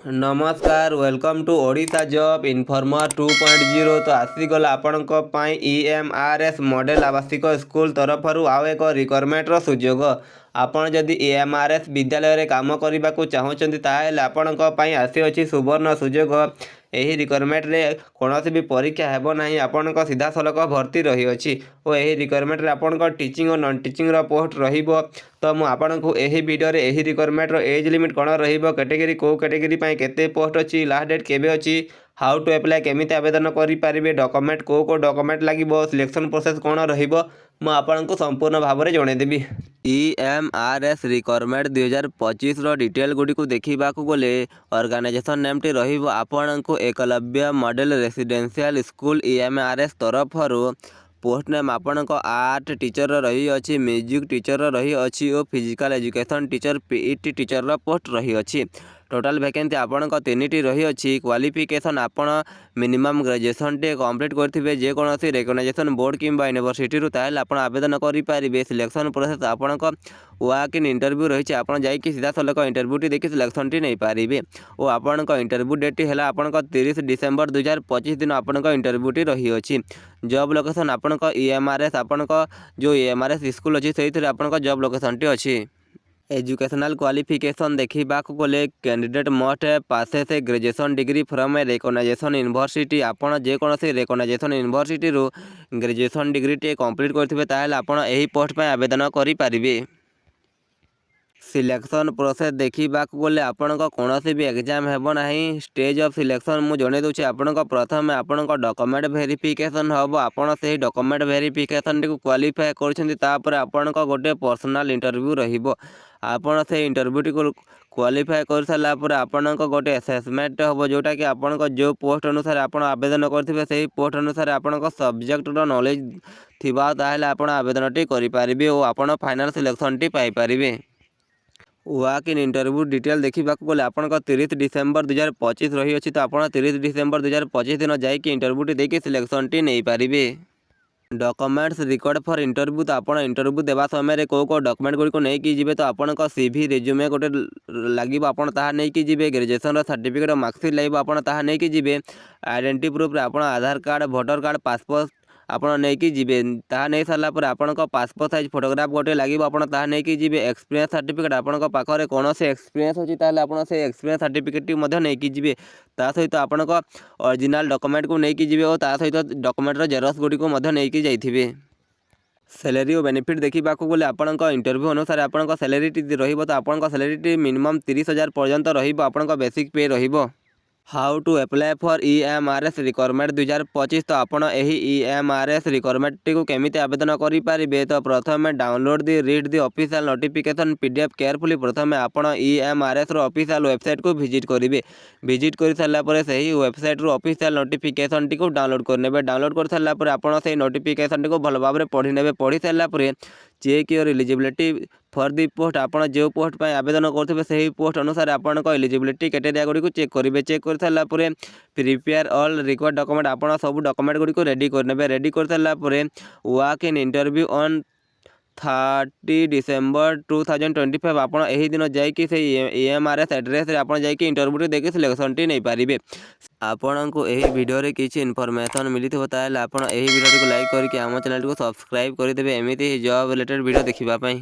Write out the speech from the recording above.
नमस्कार welcome to Odisha job informer 2.0 तो आसीगला आपणक EMRS मॉडल आवासिक स्कूल तरफ आउ एक रिक्वायरमेंट सुजोग आपण जदि EMRS विद्यालय रे काम करने को चाहते ताहेले आपणक आसी सुवर्ण सुजोग यही रिक्वायरमेंट रे कौन भी परीक्षा हेब ना आपण सीधा सलख भर्ती रही अछि और यही रिक्वायरमेंट रे आपण टीचिंग और नॉन टीचिंग पोस्ट रहिबो। तो मुझे आपन को यही वीडियो रे यही रिक्वायरमेंट एज लिमिट कौन रहिबो कैटेगरी को कैटेगरी केते पोस्ट अच्छी लास्ट डेट केबे अच्छी हाउ टू अप्लाई केमिति आवेदन करि पारिबे डॉक्यूमेंट को डॉक्यूमेंट लागिबो सिलेक्शन प्रोसेस कौन रहिबो मु आपन को संपूर्ण भाव में जणेदेबी। EMRS रिक्वायरमेंट 2025 रो डिटेल गुडी को देखिबा को गले ऑर्गेनाइजेशन नेम टी रहिबो आपन को Eklavya model residential school EMRS तरफ पोस्ट नेम आपन को आर्ट टीचर रही अच्छी म्यूजिक टीचर रही अच्छी और physical education teacher PET teacher post रही अच्छी। टोटाल वैकेंसी आपन को 3टी रही अच्छी। क्वालिफिकेशन आपन मिनिमम ग्रेजुएशन टे कंप्लीट करथिबे जे कोनोसी रिकग्नाइजेशन बोर्ड किंबा यूनिवर्सिटी रु ताहेले आपन आवेदन करि पारिबे। सिलेक्शन प्रोसेस आपन को वाक इन इंटरव्यू रही आपन जाई कि सीधा सलक इंटरव्यू टी देखि सिलेक्शन टी नै पारिबे और आपन को इंटरव्यू डेट हैला आपन को 30 डिसेंबर 2025 दिन आपन को इंटरव्यू टी रही अछि। जॉब लोकेशन आपन को EMRS आपन को जो EMRS स्कूल अछि सेहितरे आपन को जॉब लोकेशन टी अछि। एजुकेशनल क्वालिफिकेशन देखा गले कैंडिडेट मस्ट पासे से graduation degree from A recognisation university आपन जेकोसी रिकग्नाइजेशन यूनिवर्सिटी रू ग्रेजुएशन डिग्री टे कंप्लीट करथिबे ताहेले आपन एही पोस्ट पे आवेदन करि पारिबे। सिलेक्शन प्रोसेस देखा गले आपन को कौन भी एग्जाम हेब ना स्टेज ऑफ सिलेक्शन मुझे जन दूसरी आपन को प्रथम आपन को डॉक्यूमेंट वेरिफिकेशन हम आपन से डॉक्यूमेंट वेरिफिकेशन को क्वालिफाई कर आपन को गोटे पर्सनल इंटरव्यू रहिबो आपन से इंटरव्यू टी को क्वालिफाई कर सारा पर आपन को गोटे असेसमेंट हम जोटा कि आपन को जो पोस्ट अनुसार आपन आवेदन करथिबे सेही पोस्ट अनुसार आपन को सब्जेक्ट रो नॉलेज थिबा ताहेले आपन आवेदन टी करि पारिबे और आपन फाइनल सिलेक्शन टी पाई पारिबे। वाक इन इंटरव्यू डिटेल देखा गले आपन को 30 डिसेंबर 2025 रही अच्छी तो आपन 30 डिसेंबर 2025 दिन जाइए इंटरव्यू टी देखिए सिलेक्शन टी नहीं पारिबे। डॉक्यूमेंट्स रिकॉर्ड फॉर इंटरव्यू तो आपन इंटरव्यू देवा समय को डॉक्यूमेंट गुड़ी को नहीं कि तो आपन को CV रेज्यूमे गोटे लगे आपन ताहा नहीं कि ग्रेजुएशन सर्टिफिकेट मार्कशीट लगे आपन ताहा नहीं कि आइडेंटिटी प्रूफ आपन आधार कार्ड वोटर कार्ड पासपोर्ट आपन नहीं कि ताहा नहीं सारा पर आपन को पासपोर्ट साइज फोटोग्राफ गोटे लगे आपन ताहा नहीं कि एक्सपीरियंस सर्टिफिकेट आपन को पाखरे कौन से एक्सपीरियंस अच्छी ताले आपन से एक्सपीरियंस सर्टिफिकेट नहीं कि ता सहित आपन को ओरिजिनल डॉक्यूमेंट को नहीं कि और ता सहित डॉक्यूमेंट जेरक्स गुडी को नहीं कि जाइथिबे। सैलरी और बेनिफिट देखा गले आपन को इंटरव्यू अनुसार आपन को सैलरी रहिबो तो आपन को सैलरी मिनिमम 30,000 पर्यंत रहिबो आपन को बेसिक पे रहिबो। How to apply for EMRS requirement 2025 तो आपन एही EMRS रिक्वायरमेंट को केमिति आवेदन करि पारिबे तो प्रथम download the read the official notification PDF carefully प्रथम आपन EMRS रो ऑफिशियल वेबसाइट को विजिट करिवे। विजिट कर सारा पर सही वेबसाइट रो ऑफिशियल नोटिफिकेशन टी को डाउनलोड करने डाउनलोड कर सारा पर आपन से नोटिफिकेशन टी को भल भाव में पढ़ी नेबे पढ़ी सारा पर check your eligibility for the post आपन जो पोस्ट पर आवेदन करथिबे सही पोस्ट अनुसार आपन को एलिजिबिलिटी क्राइटेरिया गुडी को चेक करिवे। चेक कर सारा पर प्रिपेयर ऑल रिक्वायर्ड डॉक्यूमेंट आपन सब डॉक्यूमेंट गुडी को रेडी करनेबे। रेडी कर सारा पर वाक इन इंटरव्यू ऑन 30 डिसेंबर 2025 आपन एही दिन जाई कि से EMRS एड्रेस रे आपन जाई कि इंटरव्यू देखि सिलेक्शन टी नहीं पारिबे। आपन को एही वीडियो रे किछि इन्फॉर्मेशन मिली थो ताले आपन एही वीडियो को लाइक करके आम चैनल को सब्सक्राइब कर देबे एमिति जॉब रिलेटेड वीडियो देखिबा पई।